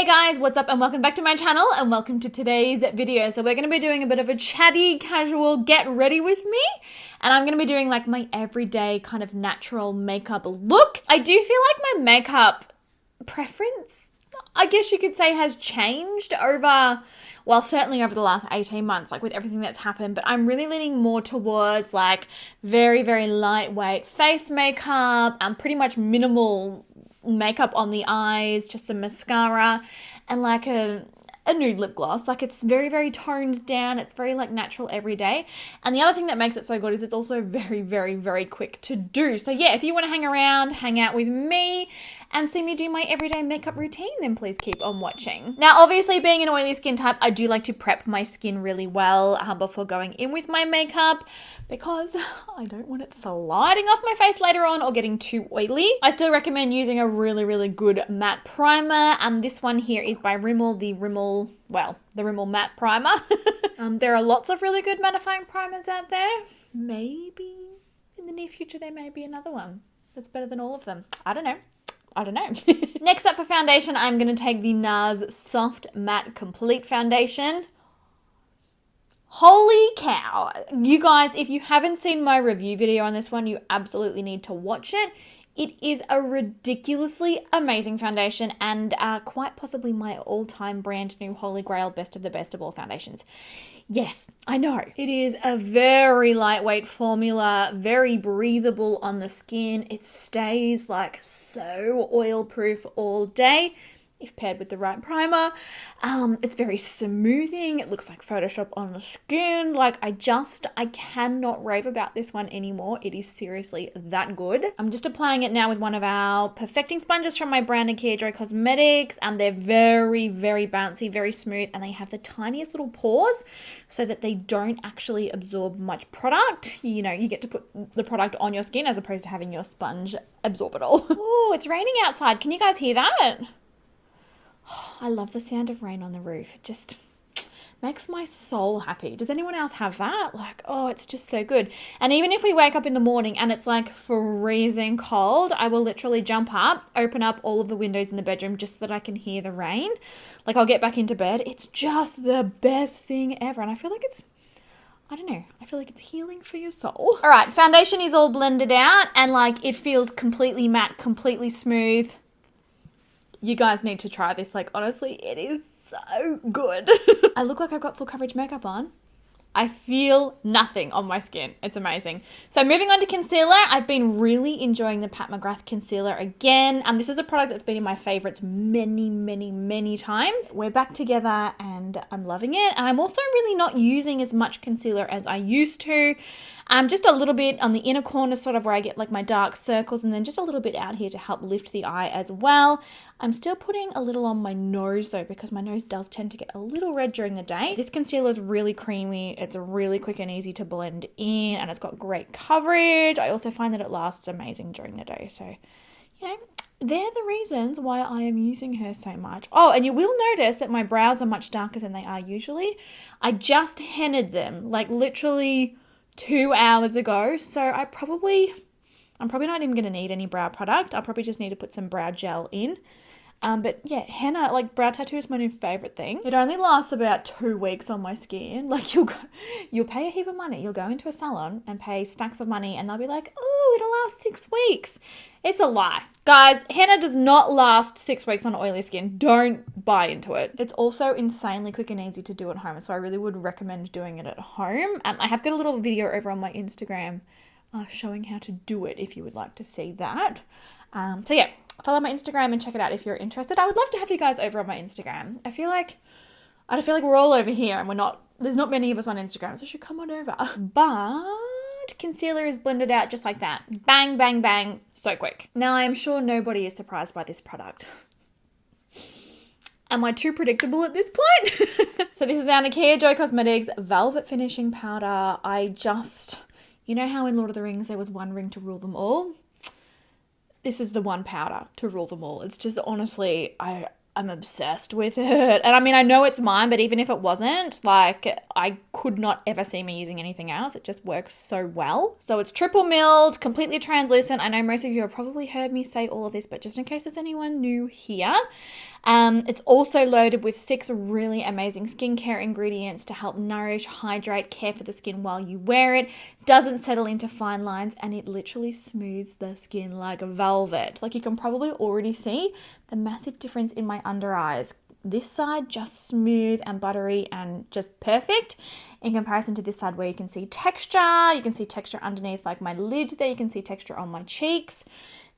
Hey guys, what's up and welcome back to my channel and welcome to today's video. So we're going to be doing a bit of a chatty, casual get ready with me, and I'm going to be doing like my everyday kind of natural makeup look. I do feel like my makeup preference, I guess you could say, has changed over, well, certainly over the last 18 months, like with everything that's happened, but I'm really leaning more towards like very, very lightweight face makeup and pretty much minimal makeup on the eyes, just some mascara and like a nude lip gloss. Like it's very, very toned down. It's very like natural everyday. And the other thing that makes it so good is it's also very, very, very quick to do. So yeah, if you want to hang around, hang out with me and see me do my everyday makeup routine, then please keep on watching. Now, obviously being an oily skin type, I do like to prep my skin really well before going in with my makeup because I don't want it sliding off my face later on or getting too oily. I still recommend using a really, really good matte primer. And this one here is by Rimmel, the Rimmel Matte Primer. There are lots of really good mattifying primers out there. Maybe in the near future there may be another one that's better than all of them. I don't know. Next up for foundation, I'm going to take the NARS Soft Matte Complete Foundation. Holy cow. You guys, if you haven't seen my review video on this one, you absolutely need to watch it. It is a ridiculously amazing foundation and quite possibly my all-time brand new holy grail best of the best of all foundations. Yes, I know. It is a very lightweight formula, very breathable on the skin. It stays like so oil-proof all day if paired with the right primer. It's very smoothing. It looks like Photoshop on the skin. Like I cannot rave about this one anymore. It is seriously that good. I'm just applying it now with one of our perfecting sponges from my brand Gerard Cosmetics, and they're very, very bouncy, very smooth, and they have the tiniest little pores so that they don't actually absorb much product. You know, you get to put the product on your skin as opposed to having your sponge absorb it all. Oh, it's raining outside. Can you guys hear that? I love the sound of rain on the roof. It just makes my soul happy. Does anyone else have that? Like, oh, it's just so good. And even if we wake up in the morning and it's like freezing cold, I will literally jump up, open up all of the windows in the bedroom just so that I can hear the rain. Like I'll get back into bed. It's just the best thing ever. And I feel like I don't know. I feel like it's healing for your soul. All right, foundation is all blended out and like it feels completely matte, completely smooth. You guys need to try this. Like, honestly, it is so good. I look like I've got full coverage makeup on. I feel nothing on my skin. It's amazing. So moving on to concealer, I've been really enjoying the Pat McGrath concealer again. And this is a product that's been in my favorites many, many, many times. We're back together and I'm loving it. And I'm also really not using as much concealer as I used to. Just a little bit on the inner corner, sort of where I get like my dark circles, and then just a little bit out here to help lift the eye as well. I'm still putting a little on my nose though, because my nose does tend to get a little red during the day. This concealer is really creamy. It's really quick and easy to blend in, and it's got great coverage. I also find that it lasts amazing during the day. So, you know, they're the reasons why I am using her so much. Oh, and you will notice that my brows are much darker than they are usually. I just hennaed them, like literally 2 hours ago, so I'm probably not even going to need any brow product. I'll probably just need to put some brow gel in. But yeah, henna, like brow tattoo is my new favorite thing. It only lasts about 2 weeks on my skin. Like you'll pay a heap of money. You'll go into a salon and pay stacks of money and they'll be like, oh, it'll last 6 weeks. It's a lie. Guys, henna does not last 6 weeks on oily skin. Don't buy into it. It's also insanely quick and easy to do at home, so I really would recommend doing it at home. I have got a little video over on my Instagram showing how to do it if you would like to see that. So yeah, follow my Instagram and check it out if you're interested. I would love to have you guys over on my Instagram. I feel like we're all over here and there's not many of us on Instagram, so you should come on over. But concealer is blended out just like that. Bang, bang, bang, so quick. Now, I am sure nobody is surprised by this product. Am I too predictable at this point? So this is our Nikkia Cosmetics Velvet Finishing Powder. You know how in Lord of the Rings there was one ring to rule them all? This is the one powder to rule them all. It's just, honestly, I'm obsessed with it. And I mean, I know it's mine, but even if it wasn't, like, I could not ever see me using anything else. It just works so well. So it's triple milled, completely translucent. I know most of you have probably heard me say all of this, but just in case there's anyone new here, It's also loaded with 6 really amazing skincare ingredients to help nourish, hydrate, care for the skin while you wear it. Doesn't settle into fine lines, and it literally smooths the skin like velvet. Like, you can probably already see the massive difference in my under eyes. This side just smooth and buttery and just perfect in comparison to this side where you can see texture. You can see texture underneath like my lid there. You can see texture on my cheeks.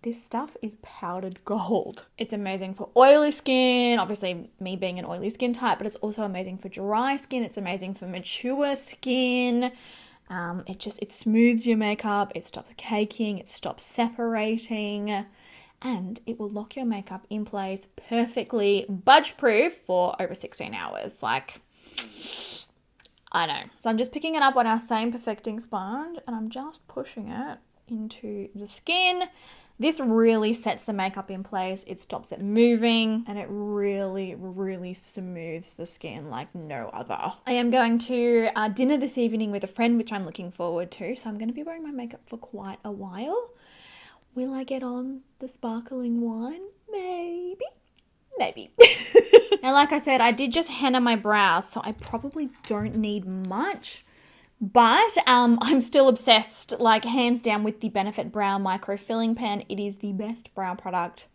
This stuff is powdered gold. It's amazing for oily skin, obviously me being an oily skin type, but it's also amazing for dry skin. It's amazing for mature skin. It smooths your makeup. It stops caking. It stops separating. And it will lock your makeup in place perfectly, budge-proof for over 16 hours. Like, I know. So I'm just picking it up on our same perfecting sponge and I'm just pushing it into the skin. This really sets the makeup in place. It stops it moving and it really, really smooths the skin like no other. I am going to dinner this evening with a friend, which I'm looking forward to. So I'm going to be wearing my makeup for quite a while. Will I get on the sparkling wine? Maybe. Now, like I said, I did just henna my brows, so I probably don't need much. But I'm still obsessed, like hands down, with the Benefit Brow Micro Filling Pen. It is the best brow product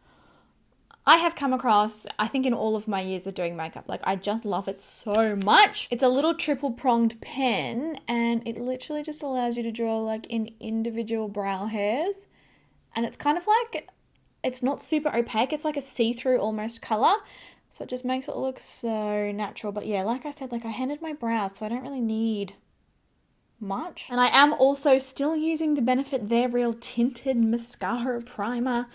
I have come across, I think, in all of my years of doing makeup. Like, I just love it so much. It's a little triple pronged pen and it literally just allows you to draw like in individual brow hairs. And it's kind of like, it's not super opaque. It's like a see-through almost color. So it just makes it look so natural. But yeah, like I said, like I hennaed my brows, so I don't really need much. And I am also still using the Benefit They're Real Tinted Mascara Primer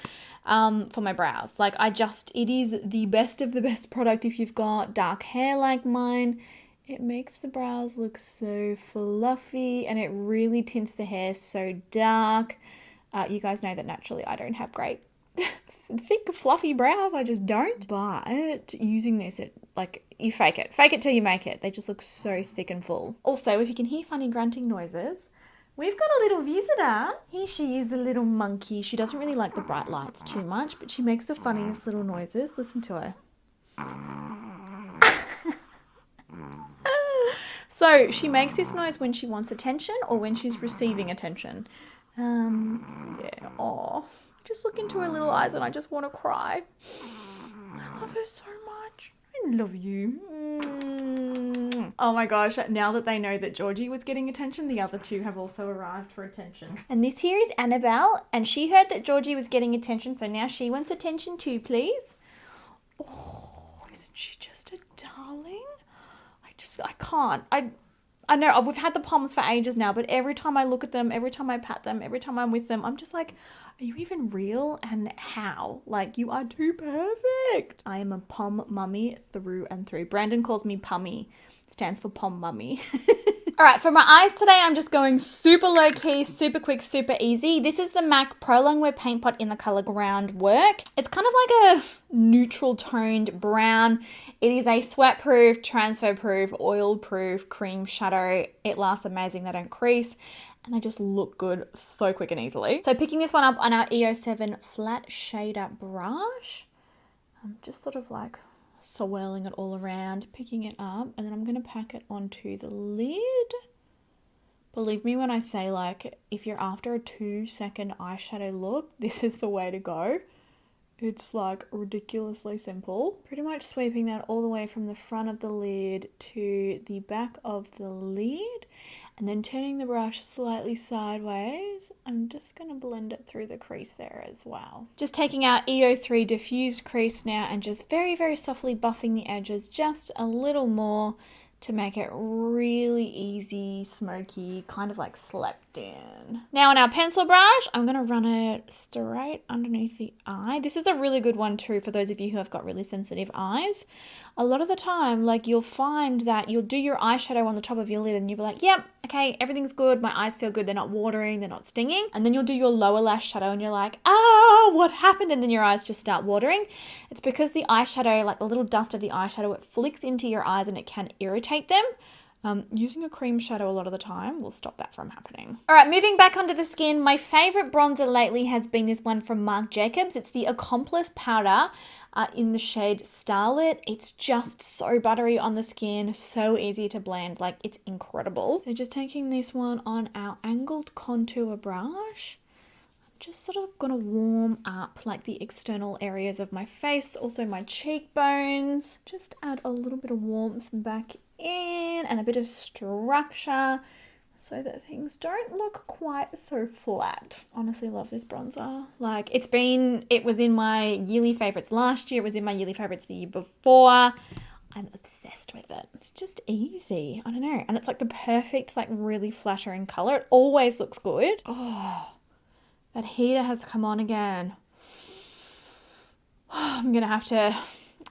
for my brows. Like, it is the best of the best product if you've got dark hair like mine. It makes the brows look so fluffy and it really tints the hair so dark. You guys know that naturally I don't have great thick fluffy brows. I just don't. But using this, you fake it till you make it. They just look so thick and full. Also, if you can hear funny grunting noises, we've got a little visitor. Here she is, the little monkey. She doesn't really like the bright lights too much, but she makes the funniest little noises. Listen to her. So she makes this noise when she wants attention or when she's receiving attention. Just look into her little eyes and I just want to cry. I love her so much. I love you. Oh my gosh, now that they know that Georgie was getting attention, the other two have also arrived for attention. And this here is Annabelle, and she heard that Georgie was getting attention, so now she wants attention too, please. Oh, isn't she just a darling? I can't. I know we've had the Poms for ages now, but every time I look at them, every time I pat them, every time I'm with them, I'm just like, are you even real? And how? Like, you are too perfect. I am a Pom mummy through and through. Brandon calls me Pummy. Stands for Pom mummy. All right, for my eyes today, I'm just going super low key, super quick, super easy. This is the MAC Pro Longwear Paint Pot in the color Groundwork. It's kind of like a neutral toned brown. It is a sweat proof, transfer proof, oil proof cream shadow. It lasts amazing. They don't crease and they just look good so quick and easily. So picking this one up on our EO7 flat shader brush, I'm just sort of like swirling it all around, picking it up, and then I'm going to pack it onto the lid. Believe me when I say, like, if you're after a 2-second eyeshadow look, this is the way to go. It's like ridiculously simple. Pretty much sweeping that all the way from the front of the lid to the back of the lid, and then turning the brush slightly sideways. I'm just going to blend it through the crease there as well. Just taking our EO3 diffused crease now and just very, very softly buffing the edges just a little more to make it really easy, smoky, kind of like slept in. Now on our pencil brush, I'm going to run it straight underneath the eye. This is a really good one too for those of you who have got really sensitive eyes. A lot of the time, like, you'll find that you'll do your eyeshadow on the top of your lid and you'll be like, yep, okay, everything's good. My eyes feel good. They're not watering. They're not stinging. And then you'll do your lower lash shadow and you're like, what happened? And then your eyes just start watering. It's because the eyeshadow, like the little dust of the eyeshadow, it flicks into your eyes and it can irritate them. Using a cream shadow a lot of the time will stop that from happening. All right, moving back onto the skin, my favorite bronzer lately has been this one from Marc Jacobs. It's the Accomplice powder in the shade Starlit. It's just so buttery on the skin, so easy to blend, like it's incredible. So just taking this one on our angled contour brush, just sort of gonna warm up like the external areas of my face, also my cheekbones. Just add a little bit of warmth back in and a bit of structure so that things don't look quite so flat. Honestly love this bronzer. Like it was in my yearly favorites last year, it was in my yearly favorites the year before. I'm obsessed with it. It's just easy. I don't know. And it's like the perfect, like really flattering color. It always looks good. Oh, that heater has come on again. I'm gonna have to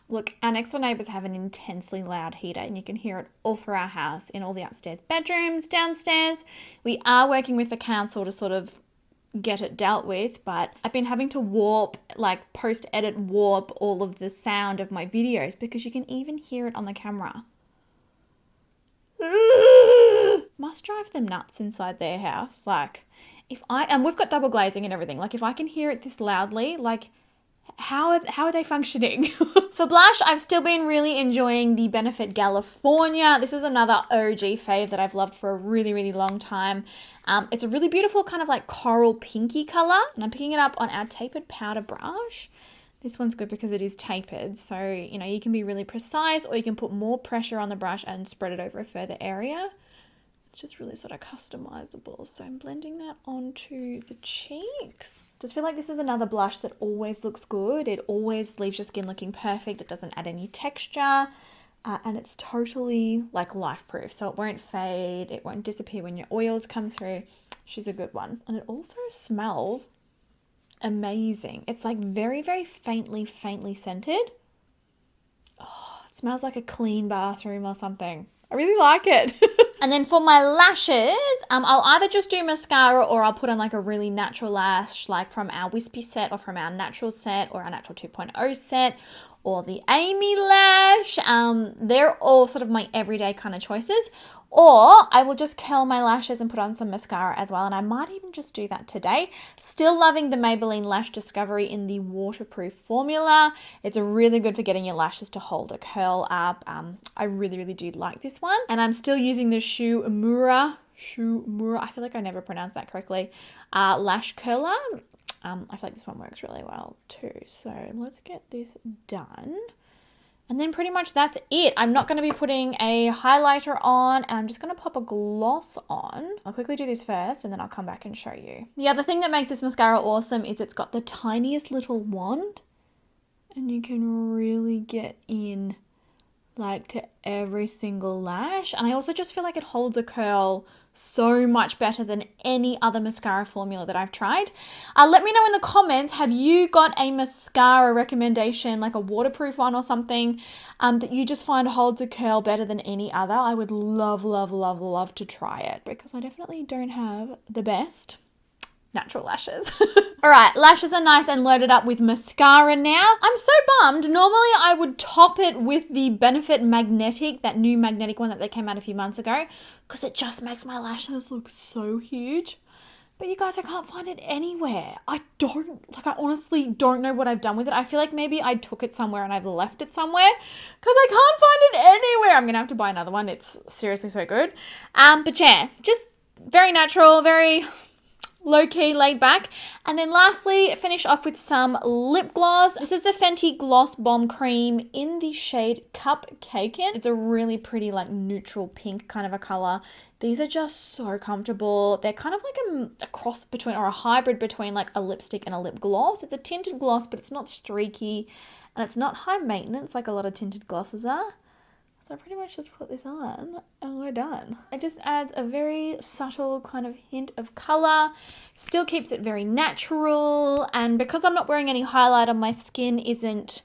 look. Our next door neighbors have an intensely loud heater, and you can hear it all through our house, in all the upstairs bedrooms, downstairs. We are working with the council to sort of get it dealt with, but I've been having to warp, like post-edit warp all of the sound of my videos because you can even hear it on the camera. Must drive them nuts inside their house. Like, and we've got double glazing and everything. Like, if I can hear it this loudly, like, how are they functioning? For blush, I've still been really enjoying the Benefit California. This is another OG fave that I've loved for a really, really long time. It's a really beautiful kind of like coral pinky color, and I'm picking it up on our tapered powder brush. This one's good because it is tapered, so you know you can be really precise, or you can put more pressure on the brush and spread it over a further area. It's just really sort of customizable. So I'm blending that onto the cheeks. Just feel like this is another blush that always looks good. It always leaves your skin looking perfect. It doesn't add any texture. And it's totally like life proof. So it won't fade. It won't disappear when your oils come through. She's a good one. And it also smells amazing. It's like very, very faintly scented. Oh, it smells like a clean bathroom or something. I really like it. And then for my lashes, I'll either just do mascara or I'll put on like a really natural lash, like from our Wispy set or from our natural set or our natural 2.0 set or the Amy lash. They're all sort of my everyday kind of choices. Or I will just curl my lashes and put on some mascara as well. And I might even just do that today. Still loving the Maybelline Lash Discovery in the waterproof formula. It's really good for getting your lashes to hold a curl up. I really, really do like this one. And I'm still using the Shu Uemura, I feel like I never pronounced that correctly, lash curler. I feel like this one works really well too. So let's get this done. And then pretty much that's it. I'm not going to be putting a highlighter on, and I'm just going to pop a gloss on. I'll quickly do this first and then I'll come back and show you. The other thing that makes this mascara awesome is it's got the tiniest little wand, and you can really get in like to every single lash. And I also just feel like it holds a curl so much better than any other mascara formula that I've tried. Let me know in the comments, have you got a mascara recommendation, like a waterproof one or something, that you just find holds a curl better than any other? I would love, love, love, love to try it, because I definitely don't have the best natural lashes. All right, lashes are nice and loaded up with mascara now. I'm so bummed. Normally I would top it with the Benefit Magnetic, that new magnetic one that they came out a few months ago, because it just makes my lashes look so huge. But you guys, I can't find it anywhere. I honestly don't know what I've done with it. I feel like maybe I took it somewhere and I've left it somewhere, because I can't find it anywhere. I'm gonna have to buy another one. It's seriously so good. But yeah, just very natural, very low-key, laid back. And then lastly, finish off with some lip gloss. This is the Fenty Gloss Bomb Cream in the shade Cupcaken. It's a really pretty, like, neutral pink kind of a color. These are just so comfortable. They're kind of like a cross between, or a hybrid between, like a lipstick and a lip gloss. It's a tinted gloss, but it's not streaky, and it's not high maintenance like a lot of tinted glosses are. So I pretty much just put this on and we're done. It just adds a very subtle kind of hint of color, still keeps it very natural, and because I'm not wearing any highlighter, my skin isn't,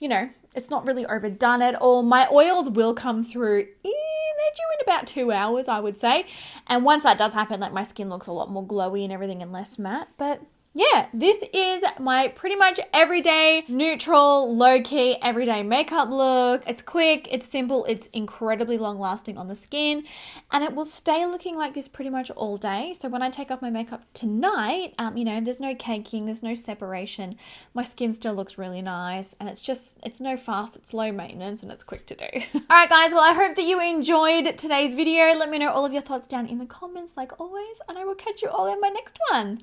you know, it's not really overdone at all. My oils will come through they're due in about 2 hours, I would say. And once that does happen, like, my skin looks a lot more glowy and everything and less matte, but yeah, this is my pretty much everyday, neutral, low-key, everyday makeup look. It's quick, it's simple, it's incredibly long-lasting on the skin, and it will stay looking like this pretty much all day. So when I take off my makeup tonight, you know, there's no caking, there's no separation. My skin still looks really nice, and it's no fuss, it's low maintenance, and it's quick to do. All right, guys, well, I hope that you enjoyed today's video. Let me know all of your thoughts down in the comments, like always, and I will catch you all in my next one.